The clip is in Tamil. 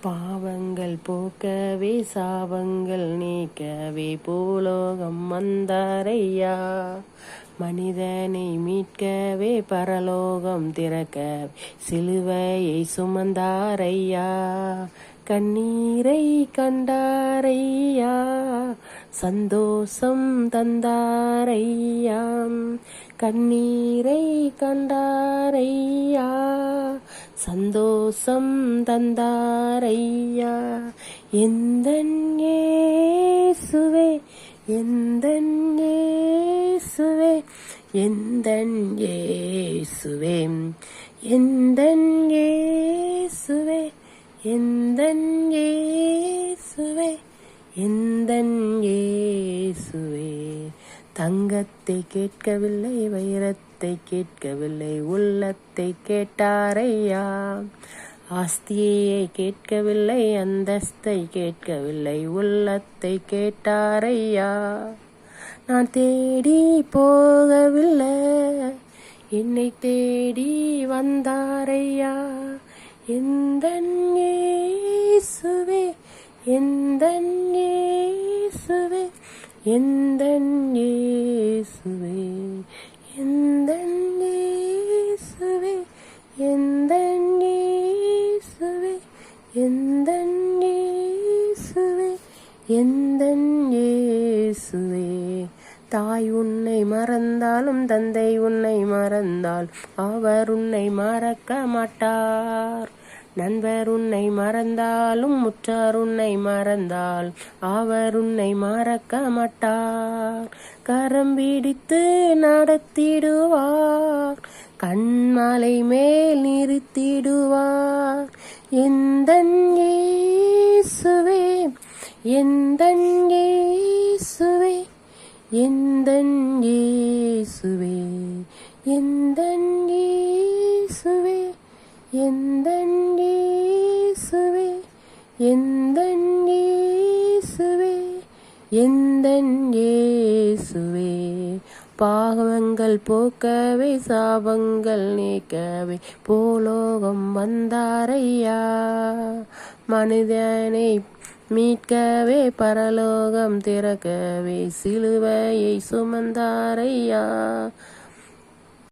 பாவங்கள் போக்கவே சாபங்கள் நீக்கவே பூலோகம் வந்தாரையா. மனிதனை மீட்கவே பரலோகம் திறக்கவே சிலுவையை சுமந்தாரையா. கண்ணீரை கண்டாரையா, சந்தோஷம் தந்தாரையா. கண்ணீரை கண்டாரையா, சந்தோஷம் தந்தாரையா. எந்தன் இயேசுவே, எந்தன் இயேசுவே, எந்தன் இயேசுவே, எந்தன் இயேசுவே, எந்தன் இயேசுவே, எந்தன் இயேசுவே. தங்கத்தை கேட்கவில்லை, வைரத்தை கேட்கவில்லை, உள்ளத்தை கேட்டாரையா. ஆஸ்தியை கேட்கவில்லை, அந்தஸ்தை கேட்கவில்லை, உள்ளத்தை கேட்டாரையா. நான் தேடி போகவில்லை, என்னை தேடி வந்தாரையா. எந்தன் இயேசுவே, எந்தன் இயேசுவே, எந்தன் இயேசுவே, எந்தன் இயேசுவே, எந்தன் இயேசுவே, எந்தன் இயேசுவே, எந்தன் இயேசுவே. தாய் உன்னை மறந்தாலும் தந்தை உன்னை மறந்தால் அவர் உன்னை மறக்க மாட்டார். நண்பர் உன்னை மறந்தாலும் முற்றார் உன்னை மறந்தால் அவர் உன்னை மறக்க மாட்டார். கரம் பிடித்து நடத்திடுவார், கண்மலை மேல் நிறுத்திடுவார். எந்தன் இயேசுவே, எந்தன் இயேசுவே, எந்தன் இயேசுவே, எந்தன் இயேசுவே, எந்தன் இயேசுவே, எந்தன் இயேசுவே, எந்தன் இயேசுவே. பாவங்கள் போக்கவே சாபங்கள் நீக்கவே பூலோகம் வந்தாரையா. மனிதனை மீட்கவே பரலோகம் திறக்கவே சிலுவையை சுமந்தாரையா.